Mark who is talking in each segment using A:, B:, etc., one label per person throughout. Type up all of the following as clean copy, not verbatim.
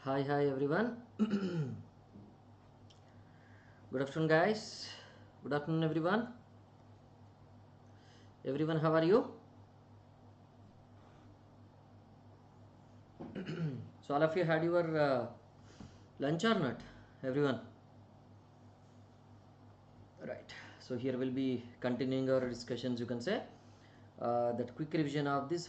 A: Hi everyone. Good afternoon guys. Good afternoon everyone. Everyone, how are you? So all of you had your lunch or not? Everyone. Right. So here we'll be continuing our discussions, you can say. That quick revision of this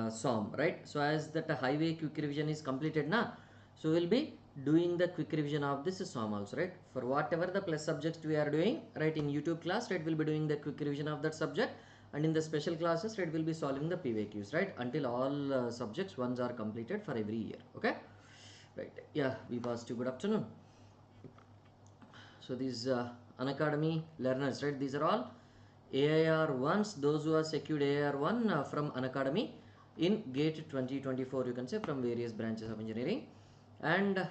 A: SOM, right? So as that highway quick revision is completed now, so we'll be doing the quick revision of this SOM also, right? For whatever the plus subjects we are doing, right, in YouTube class, right, we'll be doing the quick revision of that subject, and in the special classes, right, we'll be solving the PYQs, right, until all subjects ones are completed for every year. Okay, right? Yeah, we passed you. Good afternoon. So these Unacademy learners, right, these are all AIR ones, those who are secured AIR 1 from Unacademy in GATE 2024, you can say, from various branches of engineering. And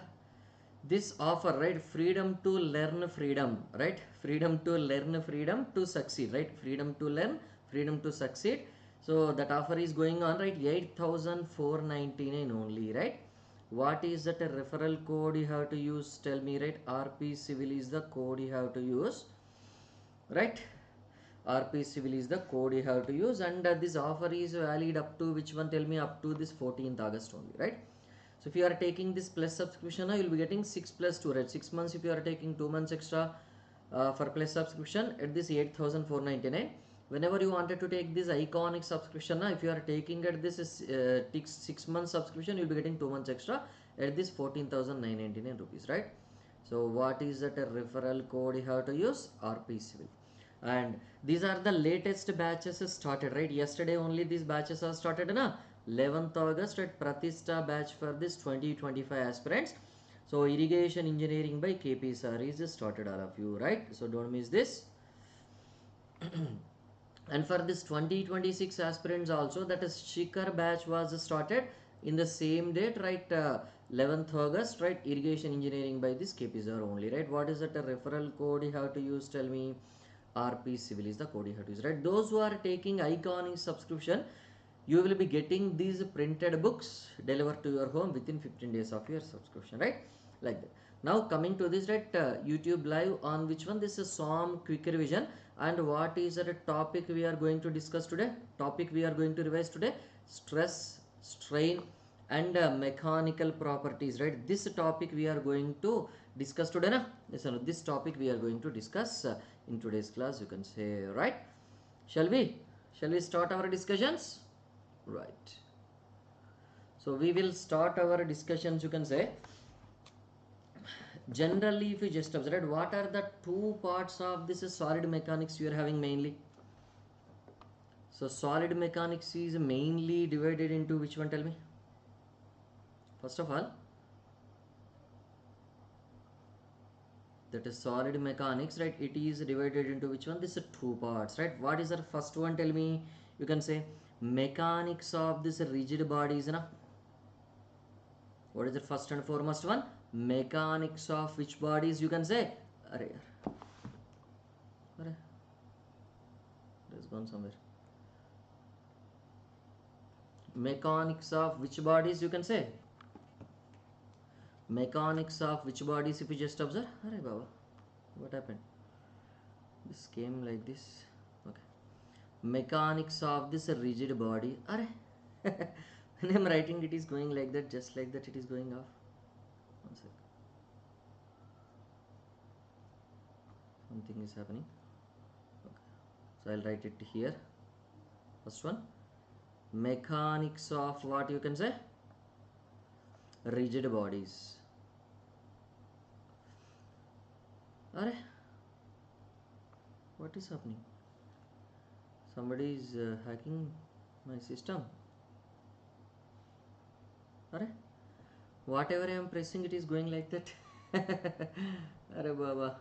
A: this offer, right, freedom to learn, freedom, right, freedom to learn, freedom to succeed, right, freedom to learn, freedom to succeed. So that offer is going on, right, 8,499 only, right? What is that a referral code you have to use? Tell me, right? RP Civil is the code you have to use, right? RP Civil is the code you have to use, and this offer is valid up to which one? Tell me, up to this 14th August only, right? So if you are taking this plus subscription, you will be getting 6 plus 2, right? 6 months if you are taking 2 months extra for plus subscription at this 8,499. Whenever you wanted to take this iconic subscription, if you are taking at this 6 months subscription, you will be getting 2 months extra at this 14,999 rupees, right? So what is that a referral code you have to use? RP Civil. And these are the latest batches started, right? Yesterday only these batches are started na 11th August at Pratishtha batch for this 2025 aspirants. So irrigation engineering by KP sir is started, all of you, right? So don't miss this. And for this 2026 aspirants also, that is Shikhar batch was started in the same date, right? 11th August, right? Irrigation engineering by this KP sir only, right? What is that a referral code you have to use? Tell me. RP Civil is the code you have to use, right? Those who are taking iconic subscription, you will be getting these printed books delivered to your home within 15 days of your subscription, right? Like that. Now coming to this, right, YouTube live on which one? This is SOM Quick Revision. And what is the topic we are going to discuss today? Topic we are going to revise today: stress, strain, and mechanical properties, right? This topic we are going to discuss today na? Yes, no, this topic we are going to discuss in today's class, you can say, right? Shall we start our discussions? Right, so we will start our discussions, you can say. Generally, if you just observe, right, what are the two parts of this solid mechanics you are having mainly? So solid mechanics is mainly divided into which one? Tell me. First of all, that is solid mechanics, right? It is divided into which one? This is two parts, right? What is the first one? Tell me. You can say mechanics of this rigid bodies, na? What is the first and foremost one? Mechanics of which bodies? You can say. Arre, it has gone somewhere. Mechanics of which bodies? You can say. Mechanics of which bodies? If you just observe. Arre Baba, what happened? This came like this. Okay. Mechanics of this rigid body. Arre. When I'm writing, it is going like that, just like that, it is going off. One sec. Something is happening. Okay. So I'll write it here. First one. Mechanics of what? You can say rigid bodies. Arre, what is happening? Somebody is hacking my system. Arre, whatever I am pressing, it is going like that. Arre Baba.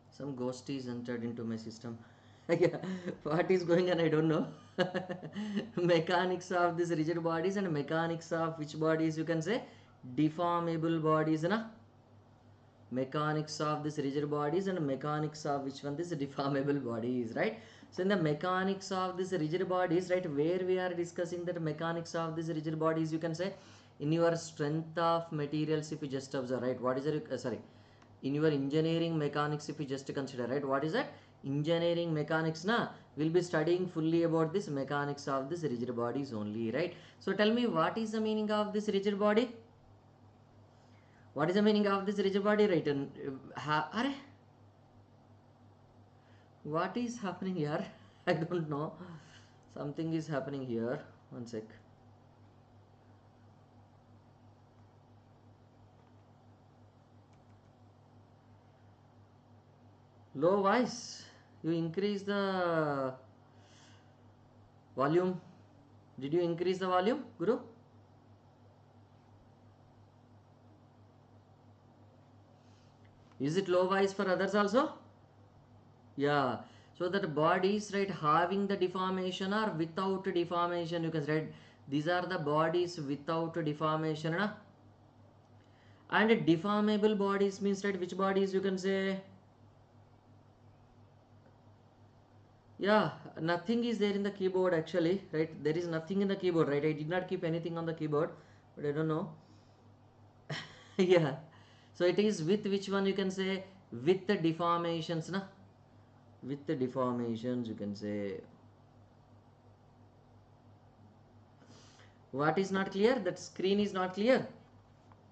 A: Some ghost is entered into my system. Yeah, what is going on? I don't know. Mechanics of these rigid bodies and mechanics of which bodies? You can say deformable bodies, na? Mechanics of this rigid bodies and mechanics of which one? This deformable bodies, right? So in the mechanics of this rigid bodies, right, where we are discussing that mechanics of this rigid bodies, you can say in your strength of materials, if you just observe, right, what is it, sorry, in your engineering mechanics, if you just consider, right, what is that? Engineering mechanics, na, we'll be studying fully about this mechanics of this rigid bodies only, right? So tell me, what is the meaning of this rigid body? What is the meaning of this rigid body, right? And what is happening here? I don't know. Something is happening here. One sec. Low voice. You increase the volume. Did you increase the volume, Guru? Is it low voice for others also? Yeah. So that bodies, right, having the deformation or without deformation, you can say, right, these are the bodies without deformation, na? And deformable bodies means, right, which bodies you can say? Yeah, nothing is there in the keyboard actually, right? There is nothing in the keyboard, right? I did not keep anything on the keyboard, but I don't know. Yeah. So it is with which one you can say? With the deformations, na? With the deformations, you can say. What is not clear? That screen is not clear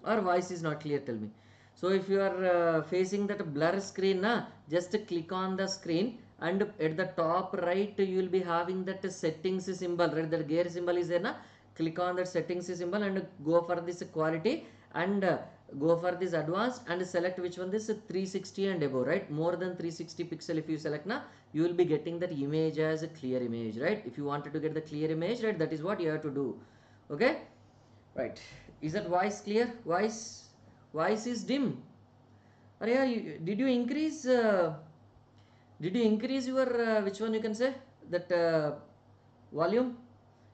A: or voice is not clear, tell me. So if you are facing that blur screen, na, just click on the screen and at the top right you will be having that settings symbol, right? That gear symbol is there, na? Click on that settings symbol and go for this quality and go for this advanced and select which one, this 360 and above, right? More than 360 pixel if you select, na, you will be getting that image as a clear image, right? If you wanted to get the clear image, right, that is what you have to do. Okay, right. Is that voice clear? Voice is dim. Arya, did you increase your which one you can say, that volume?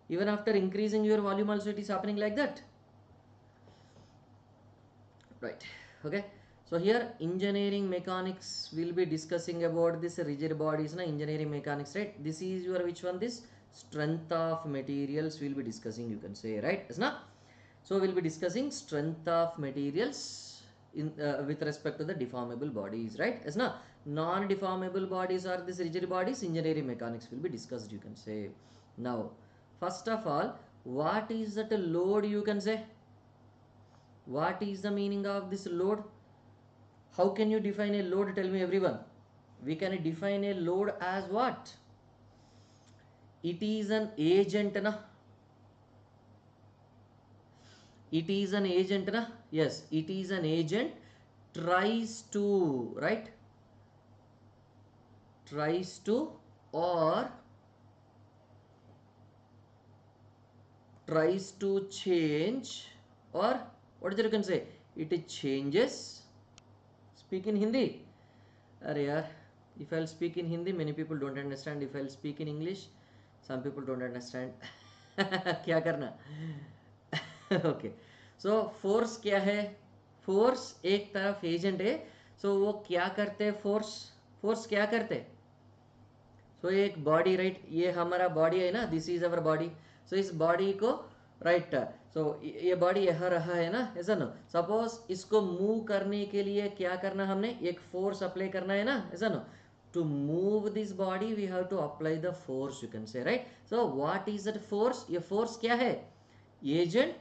A: Even after increasing your volume also it is happening like that, right? Okay, so here engineering mechanics will be discussing about this rigid bodies, na, engineering mechanics, right? This is your which one, this strength of materials will be discussing, you can say, right? Yes, na? So we'll be discussing strength of materials in with respect to the deformable bodies, right? Yes, na? Non-deformable bodies are these rigid bodies, engineering mechanics will be discussed, you can say. Now, first of all, what is that load, you can say? What is the meaning of this load? How can you define a load? Tell me everyone. We can define a load as what? It is an agent, na? It is an agent, na? Yes, it is an agent tries to, right? Tries to or tries to change, or what is it you can say? It changes. Speak in Hindi. Arey yaar, if I'll speak in Hindi, many people don't understand. If I'll speak in English, some people don't understand. क्या करना? Okay, so force क्या है? Force एक तरफ agent है, सो वो क्या करते हैं? फोर्स क्या करते हैं? सो एक बॉडी, राइट, ये हमारा बॉडी है ना, दिस इज अवर बॉडी. सो इस बॉडी को, राइट, सो ये बॉडी यहाँ रहा है ना, ऐसा ना. सपोज इसको मूव करने के लिए क्या करना, हमने एक फोर्स अप्लाई करना है ना, ऐसा ना. To move this body we have to apply the force, you can say, right? So what is that force? ये force क्या है? Agent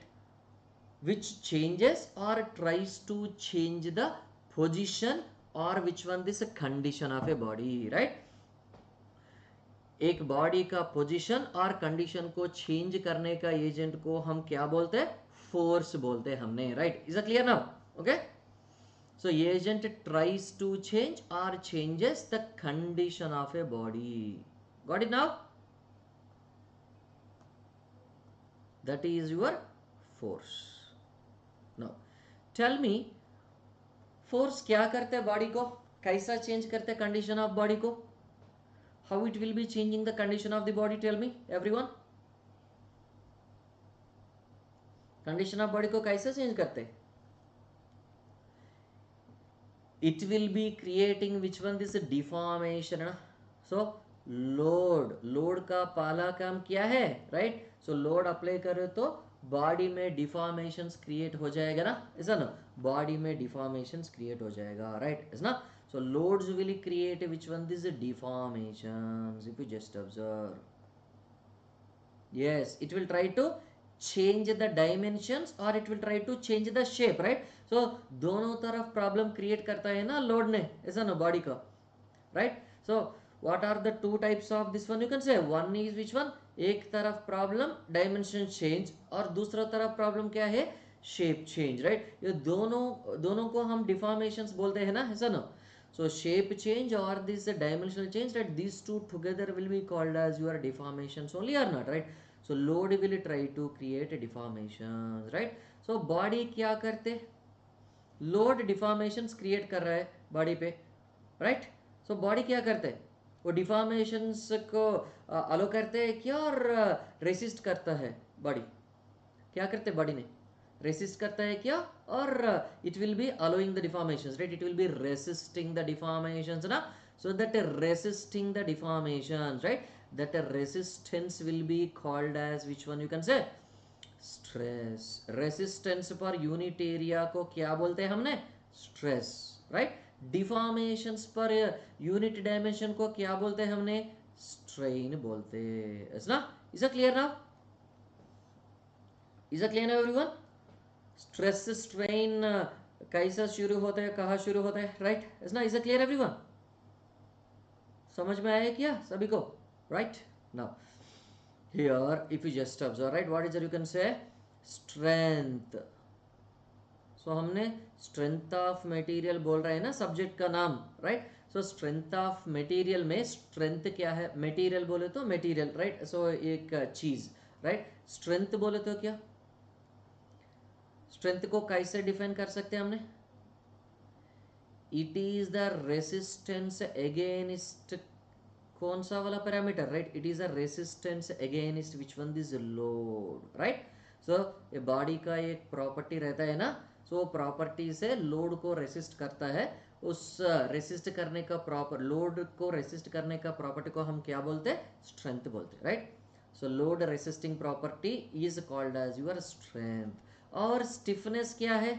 A: which changes or tries to change the position or which one, this condition of a body, right? एक body का position और condition को change करने का agent को हम क्या बोलते हैं? फोर्स बोलते हैं हमने, right? Is it clear now? Okay, so agent tries to change or changes the condition of a body. Got it now? That is your force. Now tell me, force क्या करते हैं बॉडी को? कैसा change करते हैं condition of body को? How it will be changing the condition of the body? Tell me everyone. Condition of body को कैसे चेंज करते हैं? It will be creating which one, this deformation, so load का पहला काम क्या है, राइट? सो लोड अप्लाई करे तो बॉडी में डिफॉर्मेशंस क्रिएट हो जाएगा ना, ऐसा ना, बॉडी में डिफॉर्मेशंस क्रिएट हो जाएगा, राइट? is ना? So loads will create which one? This is deformations. If you just observe, yes, it will try to change the dimensions or it will try to change the shape, right? So दोनों तरफ problem create करता है ना load ने, ऐसा ना body का, right? So what are the two types of this one? You can say one is which one? एक तरफ problem dimension change और दूसरा तरफ problem क्या है? Shape change, right? ये दोनों को हम deformations बोलते हैं ना, ऐसा ना? So shape change or this dimensional change, right? These two together will be called as your deformations only or not, right? So load will try to create a deformations, right? So body क्या करते? Load deformations create कर रहा है body पे, right? So body क्या करते? वो deformations को allow करते हैं क्या और resist करता है body? क्या करते body ने? रेसिस्ट करता है क्या और it will be allowing the deformations, right? It will be resisting the deformations ना. So that resisting the deformations, right, that resistance will be called as which one? You can say stress. Resistance per unit area को क्या बोलते हैं हमने? Stress, right? Deformations per unit dimension को क्या बोलते हैं हमने? स्ट्रेन बोलते हैं ना. Is a clear now? Is a clear now everyone? Stress strain कैसा शुरू होता है, कहाँ शुरू होता है, राइट? इज ना? Is a clear everyone? समझ में आया क्या सभी को, right? Now here if you just observe, right, what is you can say strength. So हमने स्ट्रेंथ ऑफ मटेरियल बोल रहे हैं ना सब्जेक्ट का नाम, right? So strength of material में स्ट्रेंथ क्या है? मटेरियल बोले तो मटेरियल, राइट? सो एक चीज, राइट? स्ट्रेंथ बोले तो क्या? स्ट्रेंथ को कैसे डिफाइन कर सकते हैं हमने? It is the resistance against कौन सा वाला parameter, right? It is the resistance against which one? This load, right? So ये बॉडी का एक प्रॉपर्टी रहता है ना, सो प्रॉपर्टी से लोड को रेसिस्ट करता है. उस रेसिस्ट करने का प्रॉपर लोड को रेसिस्ट करने का प्रॉपर्टी को हम क्या बोलते हैं? स्ट्रेंथ बोलते हैं, right? So load resisting property is called as your strength. और स्टिफनेस क्या है?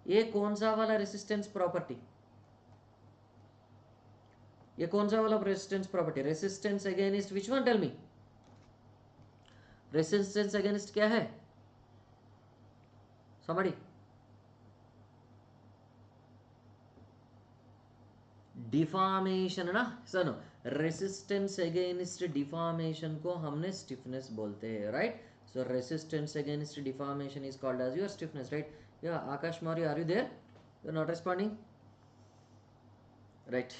A: ये कौन सा वाला रेसिस्टेंस प्रॉपर्टी? ये कौन सा वाला resistance property? Resistance against which one? Tell me. Resistance against क्या है? somebody? डिफॉर्मेशन ना, सुनो. रेसिस्टेंस अगेंस्ट डिफॉर्मेशन को हमने स्टिफनेस बोलते हैं, right? So resistance against deformation is called as your stiffness, right? Yeah, Akash Maurya, are you there? You're not responding, right?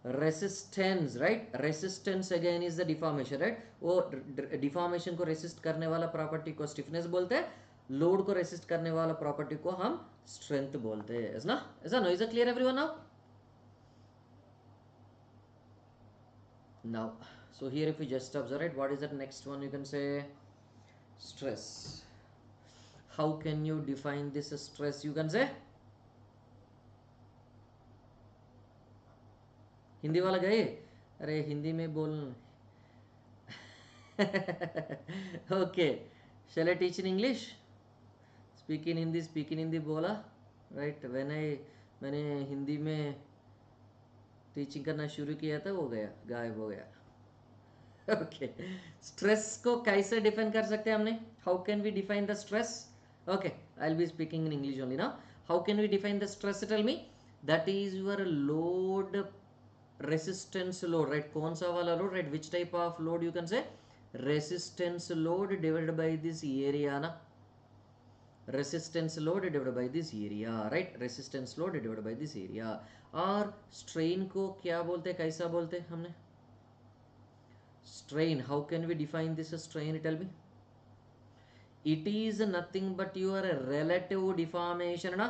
A: Resistance, right? Resistance again is the deformation, right? वो deformation को resist करने वाला property को stiffness बोलते हैं, load को resist करने वाला property को हम strength बोलते हैं, is ना? Is it clear everyone now? Now, so here if you just observe it, what is that next one? You can say stress. How can you define this stress? You can say Hindi वाला गए? अरे हिंदी में बोल. Okay, shall I teach in English? Speak in Hindi बोला, right? मैंने हिंदी में teaching करना शुरू किया था, वो गया, गायब हो गया. ओके, स्ट्रेस को कैसे डिफाइन कर सकते हैं हमने? How can we define the stress? Okay, I will be speaking in English only now. How can we define the stress? Tell me. That is your load resistance load, right? कौन सा वाला load, right? Which type of load? You can say resistance load divided by this area ना. Resistance load divided by this area, right? Resistance load divided by this area. और strain को क्या बोलते हैं, कैसा बोलते हैं हमने? Strain, how can we define this strain? Tell me. It is nothing but your relative deformation ना.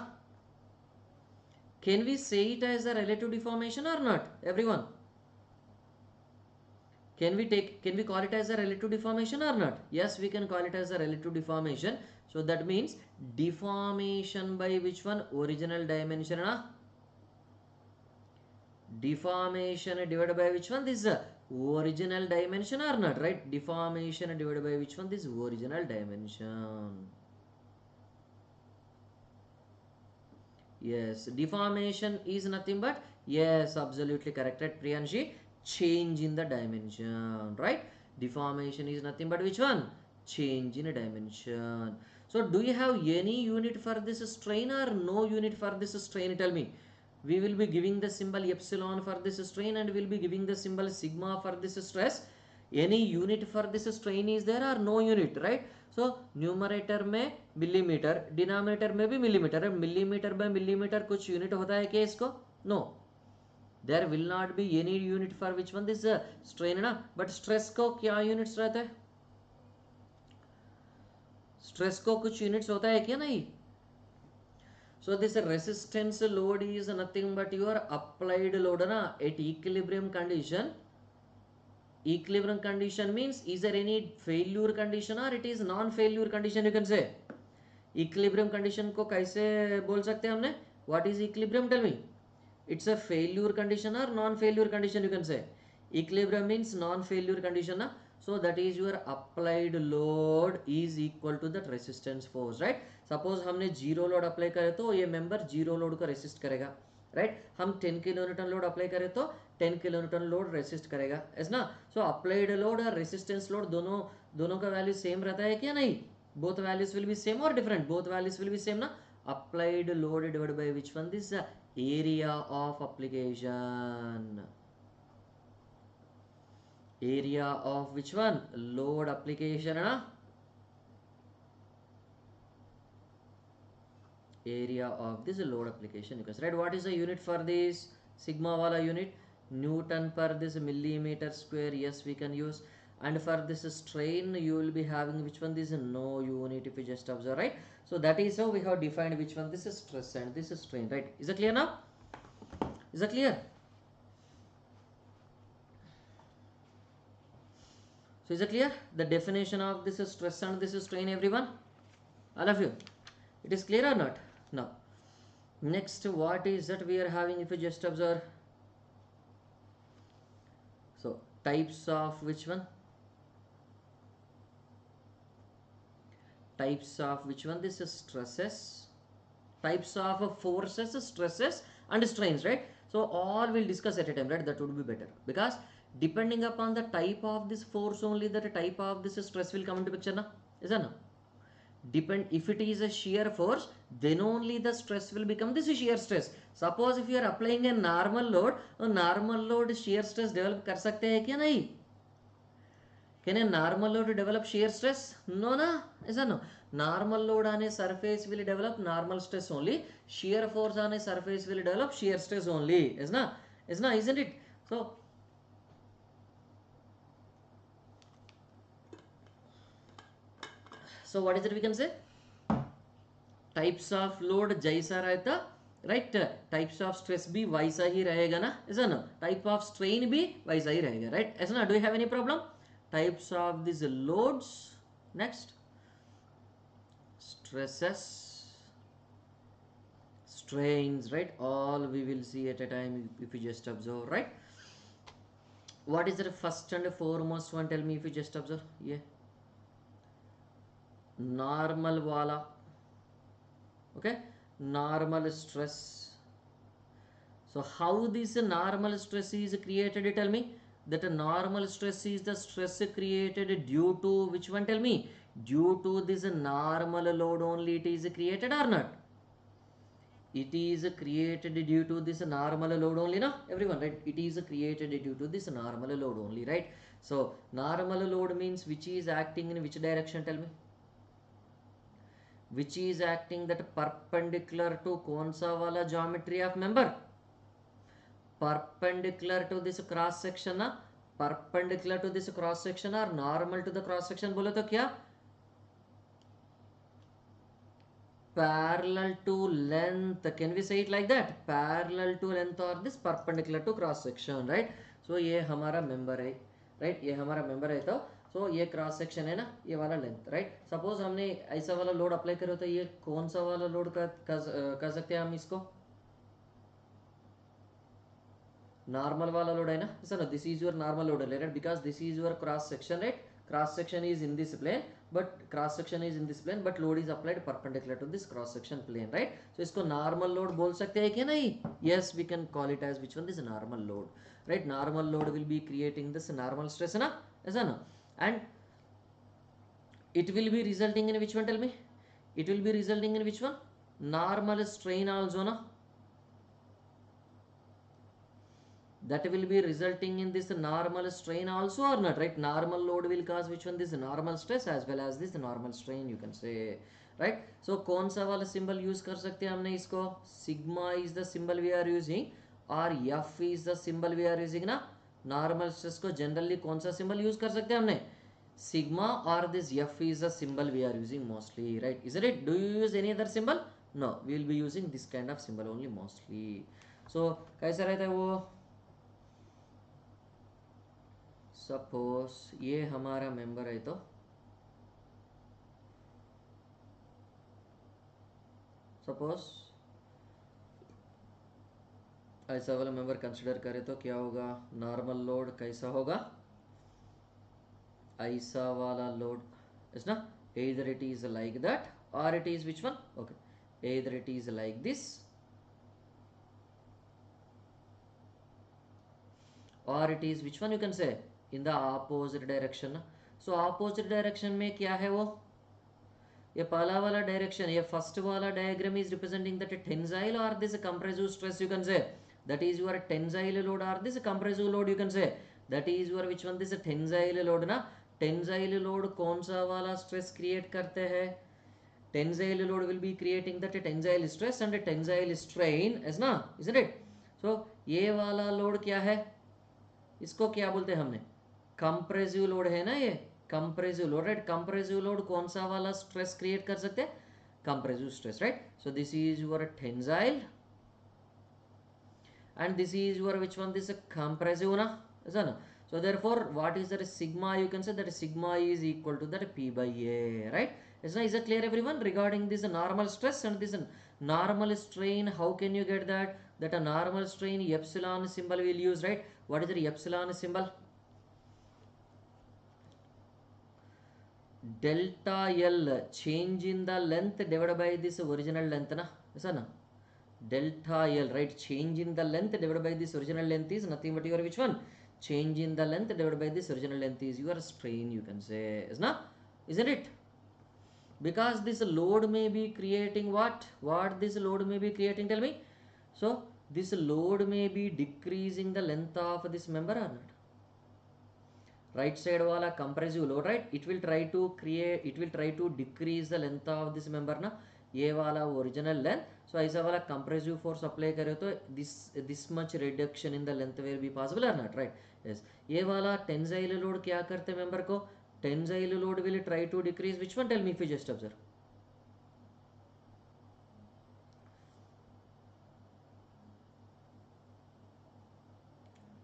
A: Can we say it as a relative deformation or not, everyone? Can we call it as a relative deformation or not? Yes, we can call it as a relative deformation. So that means deformation by which one? Original dimension ना. Deformation divided by which one? This original dimension or not, right? Deformation divided by which one? This original dimension. Yes, deformation is nothing but, yes, absolutely correct, right, Priyanshi? Change in the dimension, right? Deformation is nothing but which one? Change in a dimension. So do you have any unit for this strain or no unit for this strain? Tell me. We will be giving the symbol epsilon for this strain and we will be giving the symbol sigma for this stress. Any unit for this strain is there or no unit, right? So numerator में millimetre, denominator में भी millimetre, millimetre by millimetre कुछ unit होता है क्या इसको? No, there will not be any unit for which one? This strain ना. But stress को क्या यूनिट्स रहता है? स्ट्रेस को कुछ यूनिट्स होता है क्या? नहीं. So this resistance load is nothing but your applied load na at equilibrium condition. Equilibrium condition means, is there any failure condition or it is non-failure condition? You can say equilibrium condition को कैसे बोल सकते हैं हमने? What is equilibrium? Tell me. It's a failure condition or non-failure condition? You can say equilibrium means non-failure condition na. So that is your applied load is equal to that resistance force, right? Suppose हमने zero load apply करे तो ये member zero load को resist करेगा, right? हम 10 kilonewton load apply करें तो 10 kilonewton load resist करेगा, है ना? सो अप्लाइड लोड और रेसिस्टेंस लोड दोनों का वैल्यू सेम रहता है क्या? नहीं. Both values will be same और different? Both values will be same ना. Applied load divided by which one? This area of application. Area of which one? Load application na. Area of this load application. You can write what is the unit for this sigma wala unit? Newton per this millimeter square. Yes, we can use. And for this strain you will be having which one? This no unit if you just observe, right? So that is how we have defined which one? This is stress and this is strain, right? Is that clear now? Is that clear? So is it clear? The definition of this is stress and this is strain, everyone? All of you? It is clear or not? Now, next what is that we are having if you just observe? So, types of which one? Types of which one? This is stresses. Types of forces, stresses and strains, right? So, all we'll discuss at a time, right? That would be better. Because depending upon the type of this force only, that type of this stress will come into picture na. Is that no? Depend, if it is a shear force, then only the stress will become this shear stress. Suppose if you are applying a normal load shear stress develop कर सकते हैं क्या? नहीं. Can a normal load develop shear stress? No na. Is that no? Normal load on a surface will develop normal stress only. Shear force on a surface will develop shear stress only. Is na? Isn't it? So what is it we can say? Types of load जैसा रहता, right? Types of stress भी वैसा ही रहेगा ना, ऐसा ना? Type of strain भी वैसा ही रहेगा, right? ऐसा ना? Do you have any problem? Types of these loads. Next, stresses, strains, right? All we will see at a time if you just observe, right? What is the first and foremost one? Tell me if you just observe. Yeah. Normal wala, okay, normal stress. So how this normal stress is created? Tell me. That a normal stress is the stress created due to which one? Tell me. Due to this normal load only it is created or not? It is created due to this normal load only, no? Everyone, right? It is created due to this normal load only, right? So normal load means which is acting in which direction? Tell me. Which is acting that perpendicular to कौन सा वाला geometry of member? Perpendicular to this cross section ना? Perpendicular to this cross section or normal to the cross section बोले तो क्या? Parallel to length. Can we say it like that? Parallel to length or this perpendicular to cross section, right? So ये हमारा member है, right? ये हमारा member है तो तो ये क्रॉस सेक्शन है ना, ये वाला लेंथ, राइट? सपोज हमने ऐसा वाला लोड अप्लाई करो तो ये कौन सा वाला लोड कर सकते हैं हम इसको? normal wala load hai na. So no, this is your normal load, right? Because this is your cross section, right? Cross section is in this plane, but load is applied perpendicular to this cross section plane, right? So isko normal load bol sakte hai kya nahi? Yes, we can call it as which one? This is normal load, right? Normal load will be creating this normal stress na, is na? And it will be resulting in which one? Tell me. It will be resulting in which one? Normal strain also na. That will be resulting in this normal strain also or not, right? Normal load will cause which one? This normal stress as well as this normal strain, you can say, right? So कौन सा वाला symbol use कर सकते हैं हमने इसको? Sigma is the symbol we are using और F is the symbol we are using ना. Normal stress को generally कौन सा symbol use कर सकते हैं हमने? Sigma or this F is the symbol we are using mostly, right? Isn't it? Do you use any other symbol? No, we will be using this kind of symbol only mostly. So कैसा रहता है वो? Suppose ये हमारा member है, तो suppose ऐसा वाला मेंबर कंसिडर करें तो क्या होगा? नॉर्मल लोड कैसा होगा? ऐसा वाला लोड is ना, either it is like that or it is which one? Okay, either it is like this or it is which one, you can say in the opposite direction. So opposite direction में क्या है वो? ये पहला वाला direction, ये first वाला diagram is representing that tensile or this compressive stress, you can say. That is your tensile load or this compressive load, you can say. That is your which one? This tensile load ना. Tensile load कौन सा वाला stress create करते हैं? Tensile load will be creating that tensile stress and tensile strain, is ना, isn't it? So ये वाला load क्या है? इसको क्या बोलते हैं हमने? कंप्रेसिव लोड है ना ये, compressive load, right? Compressive load कौन सा वाला स्ट्रेस क्रिएट कर सकते हैं? Compressive stress, right? So this is your tensile and this is your which one? This compressive na, is na? So therefore what is that sigma, you can say that sigma is equal to that P by A, right? Is that clear everyone regarding this normal stress and this normal strain? How can you get that? That a normal strain epsilon symbol will use, right? What is the epsilon symbol? Delta L, change in the length divided by this original length na, is na? Delta L, right? Change in the length divided by this original length is nothing but your which one? Change in the length divided by this original length is your strain, you can say, is na? Isn't it? Because this load may be creating what? What this load may be creating, tell me. So this load may be decreasing the length of this member or not? Right side wala compressive load, right? It will try to decrease the length of this member na. ये वाला original length, सो ऐसा वाला compressive force apply करे तो this much reduction in the length will be possible और not, right? Yes. ये वाला tensile load क्या करते हैं मेंबर को? Tensile load will try to decrease which one? Tell me if you just observe.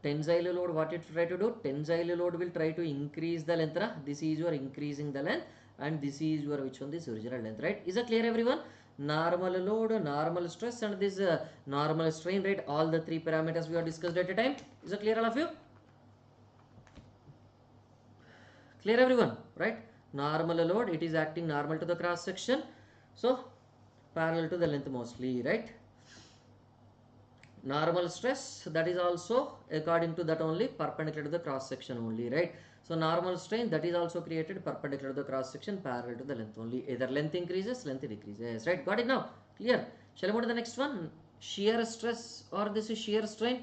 A: Tensile load, what it try to do? Tensile load will try to increase the length na? This is your increasing the length and this is your which one? This original length, right? Is that clear everyone? Normal load, normal stress and this normal strain, right? All the three parameters we have discussed at a time. Is that clear all of you? Clear everyone, right? Normal load, it is acting normal to the cross section, so parallel to the length mostly, right? Normal stress, that is also according to that only perpendicular to the cross section only, right? So normal strain, that is also created perpendicular to the cross section parallel to the length only. Either length increases, length decreases, right? Got it now? Clear? Shall we move to the next one? Shear stress or this is shear strain.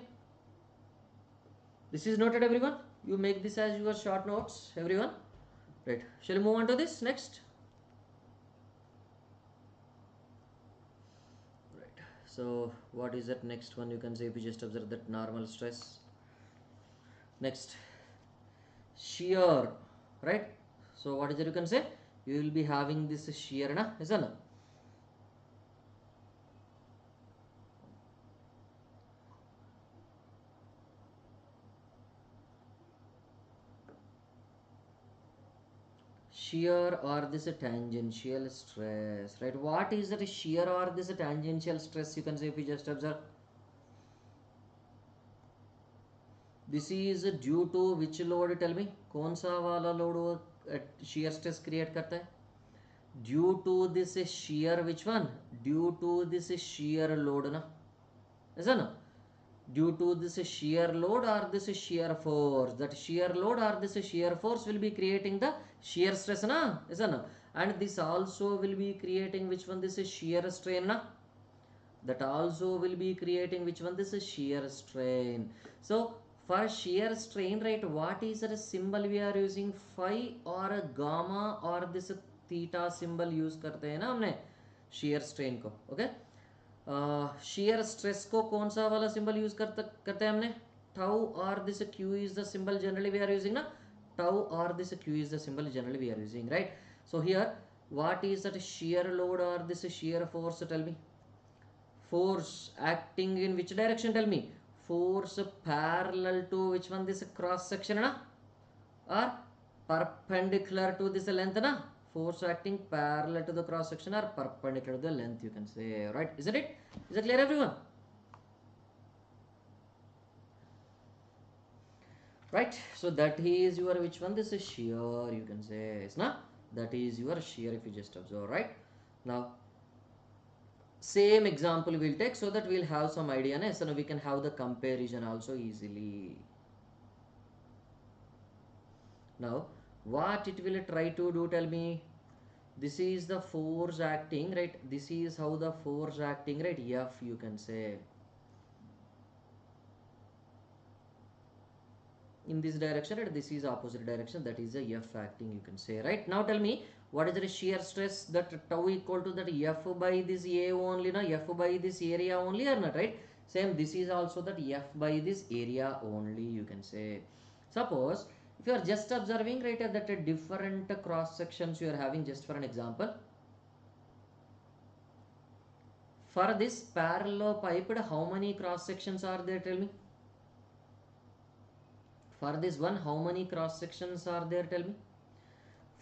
A: This is noted everyone. You make this as your short notes everyone, right? Shall we move on to this next? So what is that next one? You can say if you just observe that normal stress. Next, shear, right? So what is it? You can say you will be having this shear na, isn't it? Shear or this tangential stress, right? What is that shear or this tangential stress? You can say if you just observe. This is due to which load? Tell me. कौन सा वाला load shear stress create करता है? Due to this shear, which one? Due to this shear load ना, ऐसा ना? Due to this shear load or this shear force, that shear load or this shear force will be creating the shear stress na, ऐसा ना? And this also will be creating which one? This is shear strain na, that also will be creating which one? This is shear strain. So for shear strain, right, what is the symbol we are using? Phi or a gamma or this theta symbol use करते हैं ना हमने shear strain को. Okay, shear stress को कौन सा वाला symbol use करते हैं हमने? Tau or this q is the symbol generally we are using ना, tau or this q is the symbol generally we are using, right? So here what is that shear load or this shear force? Tell me. Force acting in which direction? Tell me. Force parallel to which one? This cross section na, or perpendicular to this length na? Force acting parallel to the cross section or perpendicular to the length, you can say, right? Isn't it? Is it clear, everyone? Right, so that is your which one? This is shear, you can say, is na? That is your shear if you just observe, right? Now same example we'll take so that we'll have some idea, na? So now we can have the comparison also easily. Now what it will try to do? Tell me. This is the force acting, right? This is how the force acting, right? F, you can say. In this direction, right? This is opposite direction, that is a F acting, you can say, right? Now tell me, what is the shear stress? That tau equal to that F by this A only, na? F by this area only or not, right? Same, this is also that F by this area only, you can say. Suppose if you are just observing, right, that different cross sections you are having, just for an example, for this parallelepiped, how many cross sections are there? Tell me. For this one, how many cross sections are there? Tell me.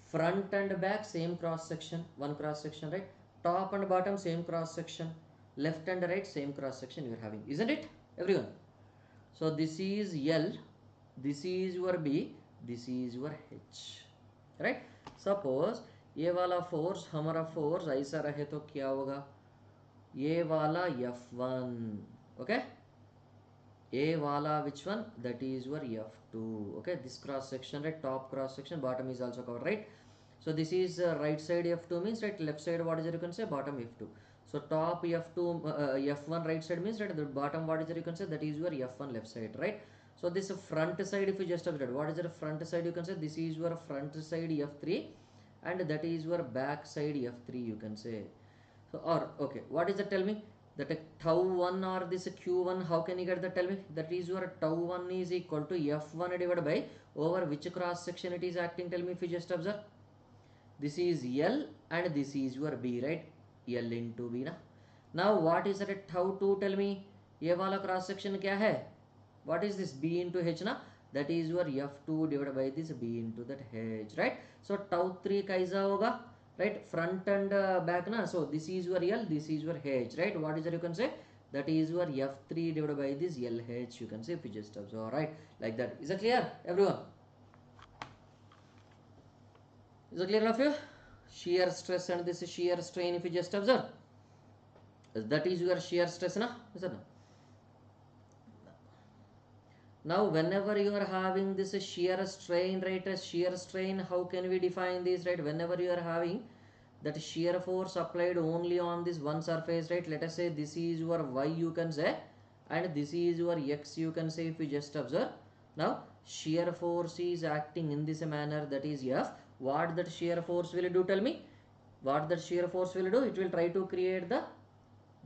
A: Front and back same cross section, one cross section, right? Top and bottom same cross section, left and right same cross section you are having, isn't it, everyone? So this is L, this is your B, this is your H, right? Suppose ये वाला force हमारा force ऐसा रहे तो क्या होगा? ये वाला F1, okay? A wala which one? That is your F2. Okay, this cross section, right? Top cross section, bottom is also covered, right? So this is right side F2 means, right? Left side what is it? You can say bottom F2. So top F2 F1 right side means, right? The bottom what is it? You can say that is your F1 left side, right? So this front side, if you just observe, what is the front side? You can say this is your front side F3 and that is your back side F3, you can say. So or okay, what is that? Tell me. That tau 1 or this q1, how can you get that? Tell me. That is your tau 1 is equal to f1 divided by over which cross section it is acting? Tell me if you just observe. This is L and this is your B, right? L into B na. Now what is that tau 2? Tell me. ये वाला cross section क्या है? What is this? B into H na. That is your f2 divided by this B into that H, right? So tau 3 कैसा होगा? Right, front and back na. So this is your L, this is your H, right? What is that? You can say that is your F3 divided by this LH, you can say, if you just observe, right? Like that. Is that clear, everyone? Is it clear enough here? Shear stress and this is shear strain, if you just observe. That is your shear stress na? Is that no? Now whenever you are having this shear strain, right, a shear strain, how can we define this, right? Whenever you are having that shear force applied only on this one surface, right, let us say this is your y, you can say, and this is your x, you can say, if you just observe. Now shear force is acting in this manner, that is F. What that shear force will do? Tell me. What that shear force will do? It will try to create the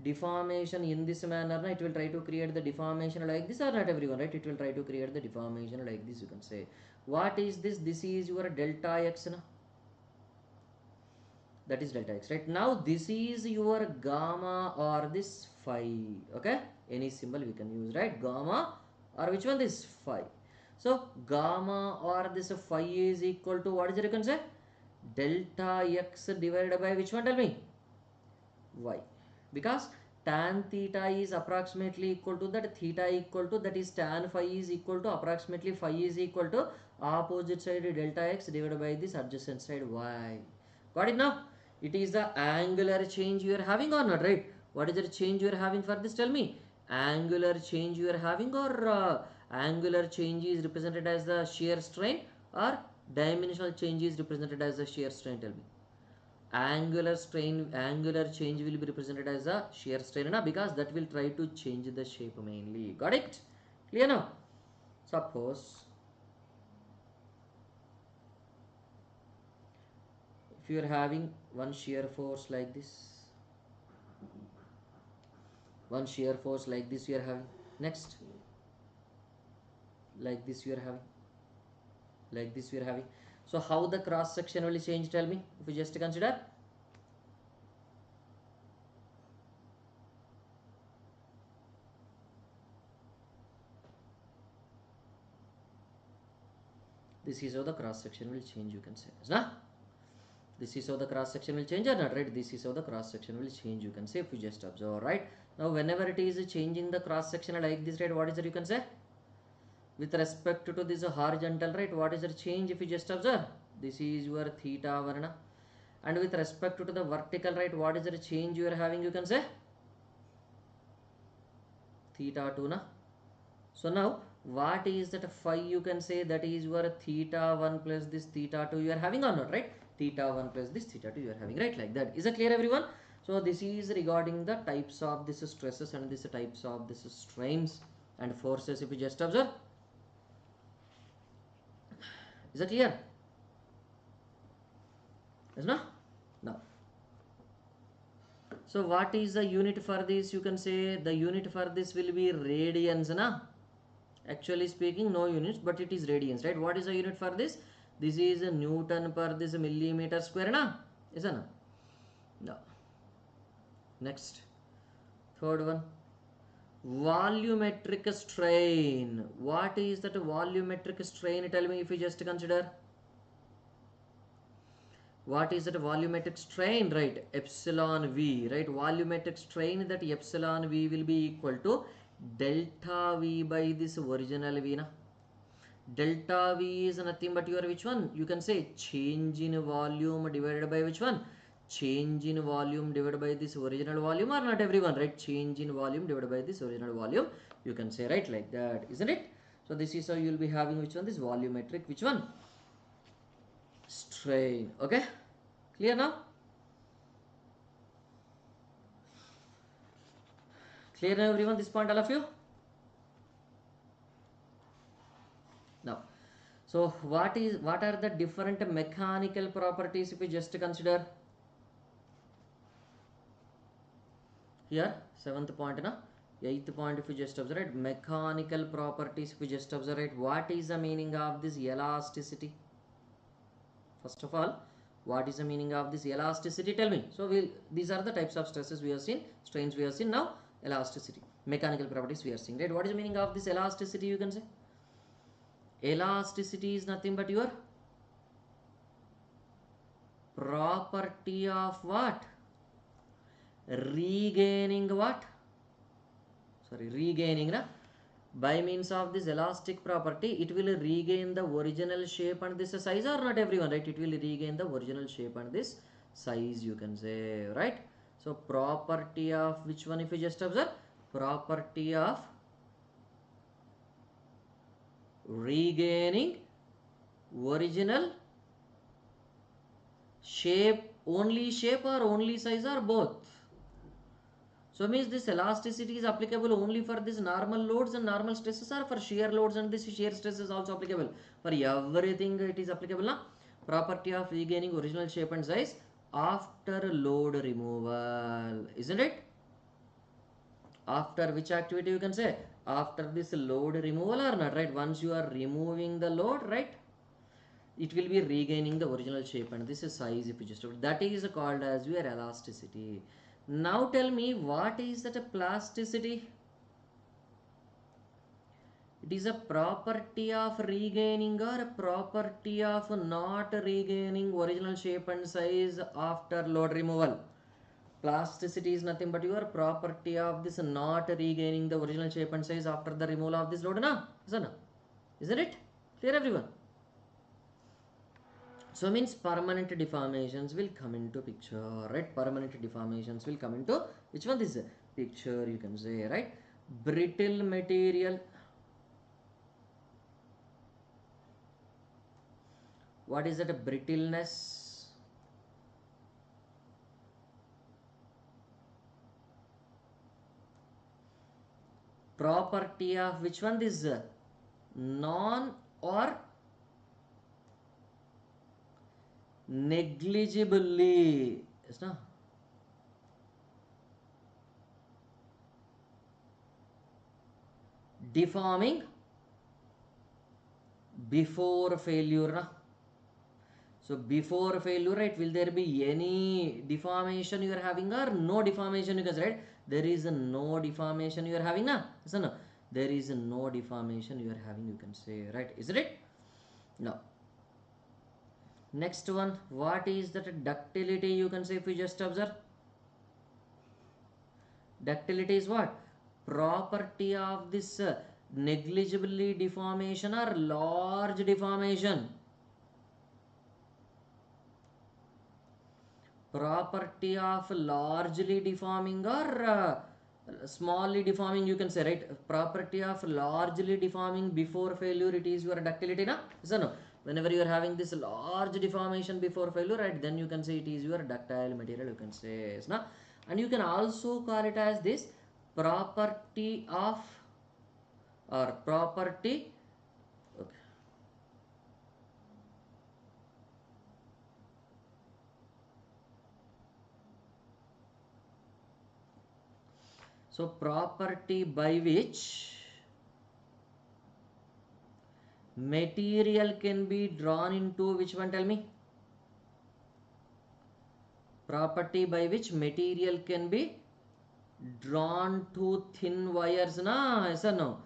A: deformation in this manner. It will try to create the deformation like this, or not, everyone, right? It will try to create the deformation like this, you can say. What is this? This is your delta x na? That is delta x, right? Now this is your gamma or this phi, okay? Any symbol we can use, right? Gamma or which one? This phi. So gamma or this phi is equal to what is it? You can say delta x divided by which one? Tell me. Y. Because tan theta is approximately equal to that, theta equal to that is tan phi is equal to approximately phi is equal to opposite side delta x divided by this adjacent side y. Got it now? It is the angular change you are having or not, right? What is the change you are having for this? Tell me. Angular change you are having, or angular change is represented as the shear strain, or dimensional change is represented as the shear strain? Tell me. Angular change will be represented as a shear strain na, because that will try to change the shape mainly. Got it? Clear now? Suppose if you are having one shear force like this, one shear force like this you are having, next like this you are having, like this you are having. So how the cross section will change? Tell me. If you just consider, this is how the cross section will change, you can say, na? This is how the cross section will change or not, right? This is how the cross section will change, you can say, if you just observe, right? Now whenever it is changing the cross section like this, right, what is it you can say? With respect to this horizontal, right, what is the change if you just observe? This is your theta varna. And with respect to the vertical, right, what is the change you are having, you can say? Theta 2 na. So now what is that phi, you can say? That is your theta 1 plus this theta 2 you are having or not, right? Theta 1 plus this theta 2 you are having, right? Like that. Is it clear, everyone? So this is regarding the types of this stresses and this types of this strains and forces, if you just observe. Is it clear? Yes, no? Now, so what is the unit for this? You can say the unit for this will be radians, na? Actually speaking, no units, but it is radians, right? What is the unit for this? This is a Newton per this millimeter square, na? Is it, na? No. Next, third one, volumetric strain. What is that volumetric strain? Tell me, if you just consider. What is that volumetric strain, right? Epsilon V, right? Volumetric strain, that epsilon V will be equal to delta V by this original V, na? Delta V is nothing but your which one? You can say change in volume divided by which one? Change in volume divided by this original volume, or not, everyone, right? Change in volume divided by this original volume, you can say, right? Like that, isn't it? So this is how you will be having which one? This volumetric which one? Strain. Okay, clear now? Clear now, everyone, this point, all of you? Now, so what are the different mechanical properties, if you just consider here? Seventh point, na? Eighth point, if you just observe, right? Mechanical properties, if you just observe, right? What is the meaning of this elasticity? First of all, what is the meaning of this elasticity? Tell me. So these are the types of stresses we have seen, strains we have seen. Now elasticity, mechanical properties we are seeing, right? What is the meaning of this elasticity? You can say elasticity is nothing but your property of what? Regaining what? Sorry, regaining, na? By means of this elastic property, it will regain the original shape and this size, or not, everyone, right? It will regain the original shape and this size, you can say, right? So property of which one, if you just observe? Property of regaining original shape, only shape or only size, or both? So means this elasticity is applicable only for this normal loads and normal stresses, or for shear loads and this shear stress is also applicable? For everything it is applicable, na? Property of regaining original shape and size after load removal, isn't it? After which activity, you can say? After this load removal, or not, right? Once you are removing the load, right, it will be regaining the original shape and this is size, if you just, that is called as your elasticity. Now tell me, what is that plasticity? It is a property of regaining or a property of not regaining original shape and size after load removal? Plasticity is nothing but your property of this not regaining the original shape and size after the removal of this load, na? Isn't it? Clear, everyone? So means permanent deformations will come into picture, right? Permanent deformations will come into which one this picture, you can say, right? Brittle material. What is that? Brittleness. Property of which one this non or negligibly, yes, no? Deforming before failure, na? So before failure, right, will there be any deformation you are having or no deformation, you can say, right? There is no deformation you are having, na? Yes or no? There is no deformation you are having, you can say, right? Isn't it? Now, next one, what is that ductility, you can say, if we just observe. Ductility is what? Property of this negligibly deformation or large deformation. Property of largely deforming or smallly deforming, you can say, right? Property of largely deforming before failure, it is your ductility, na? So no, whenever you are having this large deformation before failure, right, then you can say it is your ductile material, you can say, yes, na? And you can also call it as this property of or property, okay. So property by which material can be drawn into which one, tell me? Property by which material can be drawn to thin wires, na? Yes or no?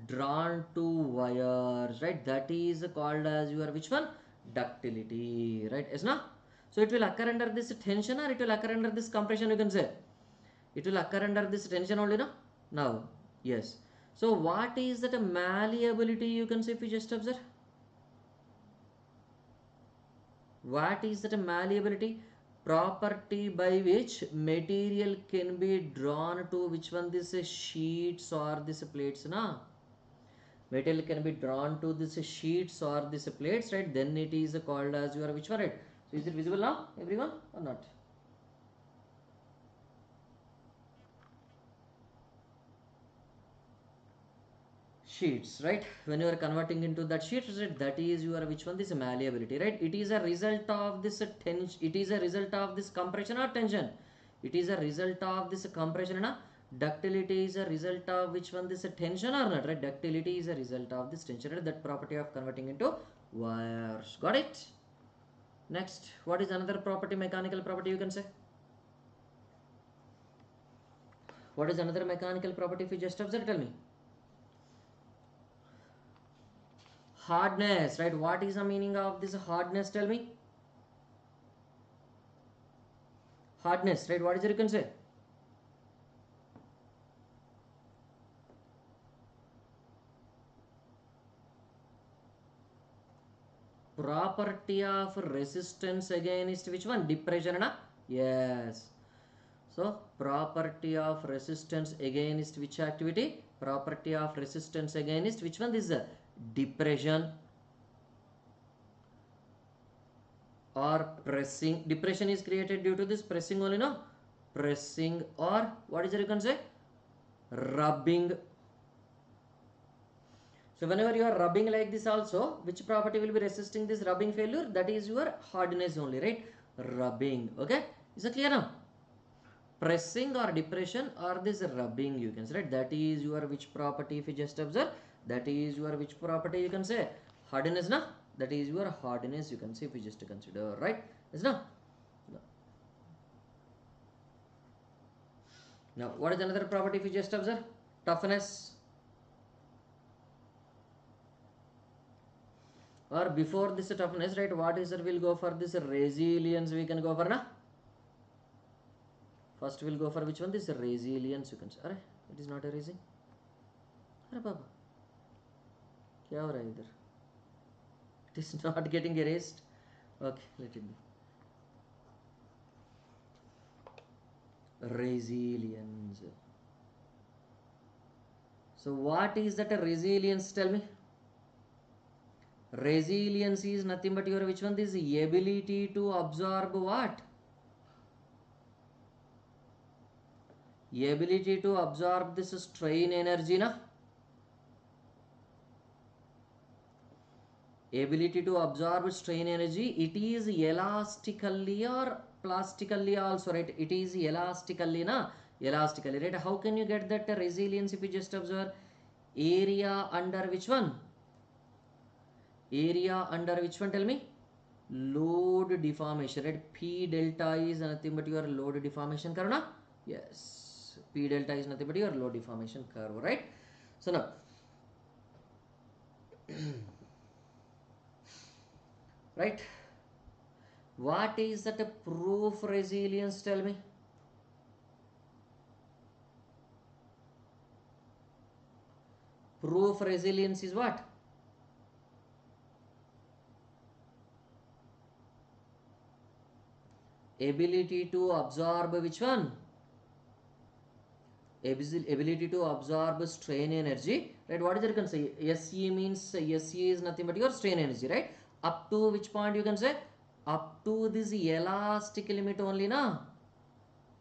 A: Drawn to wires, right? That is called as your which one? Ductility, right? Yes, na? So it will occur under this tension or it will occur under this compression, you can say. It will occur under this tension only, no? Now, yes. So what is that malleability, you can say, if you just observe? What is that malleability? Property by which material can be drawn to which one, this sheets or this plates, na? Material can be drawn to this sheets or this plates, right? Then it is called as your which one, right? So is it visible now, everyone, or not? Sheets, right? When you are converting into that sheets, right, that is your which one, this malleability, right? It is a result of this tension, it is a result of this compression or tension. It is a result of this compression, na? Ductility is a result of which one, this tension or not, right? Ductility is a result of this tension, right? That property of converting into wires. Got it? Next, what is another property, mechanical property, you can say? What is another mechanical property, if you just observe, tell me? Hardness, right? What is the meaning of this hardness, tell me? Hardness, right? What is it, you can say? Property of resistance against which one? Depression, na? Yes. So property of resistance against which activity? Property of resistance against which one? This is depression or pressing. Depression is created due to this pressing only, no? Pressing or what is it, you can say? Rubbing. So whenever you are rubbing like this also, which property will be resisting this rubbing failure? That is your hardness only, right? Rubbing. Okay, is it clear now? Pressing or depression or this rubbing, you can say, right? That is your which property, if you just observe, that is your which property, you can say? Hardness, na? That is your hardness, you can say, if you just consider, right? Is na? Now what is another property, if you just observe? Toughness. Or before this toughness, right, what is it, will go for this resilience, we can go for, na? First we'll go for which one? This resilience, you can say. Arre, it is not erasing. Arre baba, kya ho raha hai idhar? It is not getting erased. Okay, let it be. Resilience. So what is that resilience? Tell me. Resilience is nothing but your which one? This ability to absorb what? Ability to absorb this strain energy, na? Ability to absorb strain energy. It is elastically or plastically also, right? It is elastically, na? Elastically, right? How can you get that resilience if you just observe area under which one? Area under which one? Tell me. Load deformation, right? P delta is nothing but your load deformation curve, na? Yes. P delta is nothing but your load deformation curve, right? So now, right? What is that proof resilience? Tell me. Proof resilience is what? Ability to absorb which one? Ability to absorb strain energy, right? What is it you can say? SE means SE is nothing but your strain energy, right? Up to which point you can say? Up to this elastic limit only, na?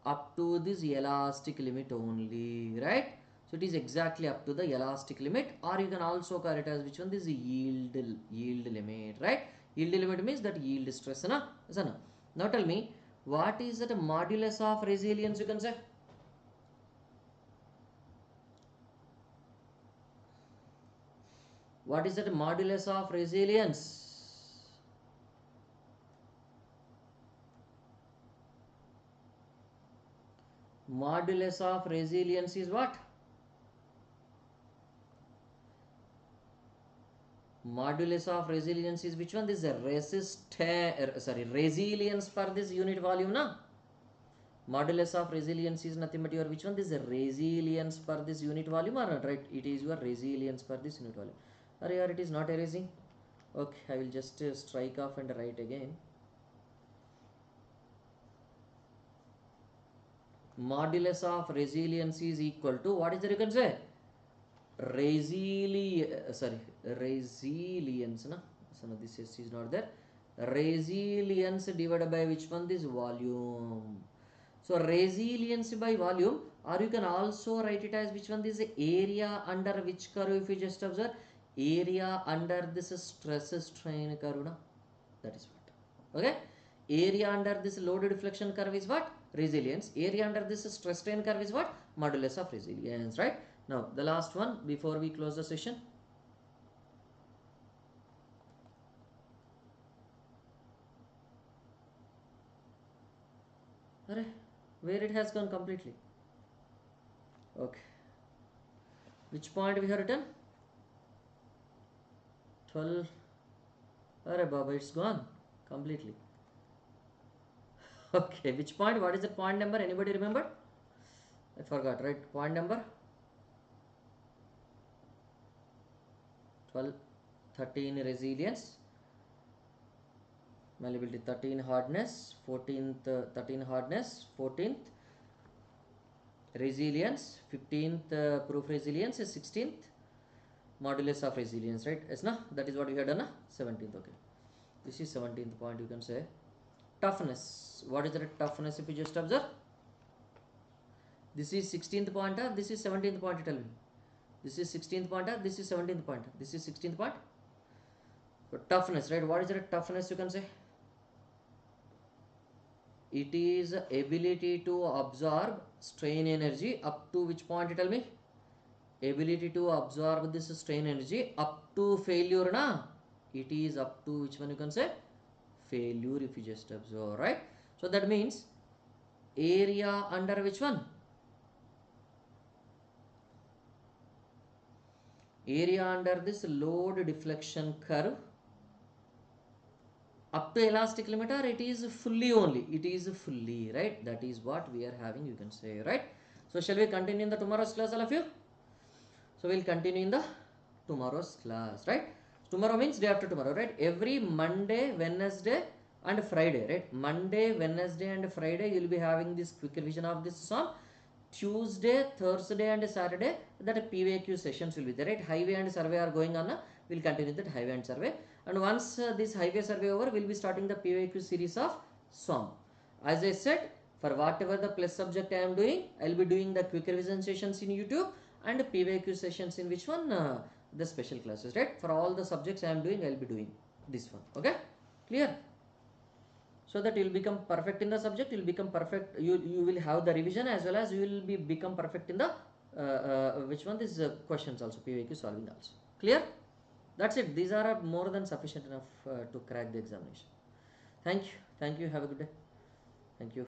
A: Up to this elastic limit only, right? So it is exactly up to the elastic limit, or you can also call it as which one? This yield limit, right? Yield limit means that yield stress, na? Now tell me, what is that modulus of resilience, you can say? What is that modulus of resilience? Modulus of resilience is what? Modulus of resilience is which one? This is resilience per this unit volume, na? Modulus of resilience is nothing but your which one? This resilience per this unit volume, or not, right? It is your resilience per this unit volume. Or it is not erasing. Okay, I will just strike off and write again. Modulus of resilience is equal to, what is that you can say? Resilience, na? So no, this is not there. Resilience divided by which one? This volume. So resilience by volume, or you can also write it as which one? This area under which curve, if you just observe, area under this stress strain curve, na? That is what. Okay, area under this load deflection curve is what? Resilience. Area under this stress strain curve is what? Modulus of resilience, right? Now the last one before we close the session. Arre, where it has gone completely. Okay, which point we have written? 12. Arre baba, it's gone completely. Okay, which point? What is the point number? Anybody remember? I forgot, right? Point number 12, 13 resilience, malleability 13 hardness, 14th 13 hardness, 14th resilience, 15th proof resilience, 16th modulus of resilience, right? Yes, na? That is what we had done, na? 17th. Okay, this is 17th point, you can say. Toughness. What is the toughness if you just observe? This is 16th point, or this is 17th point, tell me. This is 16th point, or this is 17th point. This is 16th point. So toughness, right? What is the toughness, you can say? It is ability to absorb strain energy up to which point, tell me? Ability to absorb this strain energy up to failure, na? It is up to which one, you can say? Failure, if you just observe, right? So that means area under which one? Area under this load deflection curve up to elastic limit, or it is fully only, it is fully, right? That is what we are having, you can say, right? So shall we continue in the tomorrow's class, all of you? So we'll continue in the tomorrow's class, right? Tomorrow means day after tomorrow, right? Every Monday, Wednesday and Friday, right? Monday, Wednesday and Friday you will be having this quick revision of this SOM. Tuesday, Thursday and Saturday that PVQ sessions will be there, right? Highway and survey are going on. We'll continue that highway and survey. And once this highway survey over, we'll be starting the PVQ series of SOM. As I said, for whatever the plus subject I am doing, I'll be doing the quick revision sessions in YouTube and PVQ sessions in which one? The special classes, right? For all the subjects I am doing, I'll be doing this one. Okay? Clear? So that you will become perfect in the subject, you will become perfect, you will have the revision as well as you will be become perfect in the which one, this questions also, PVQ solving also. Clear? That's it. These are more than sufficient enough to crack the examination. Thank you, have a good day. Thank you.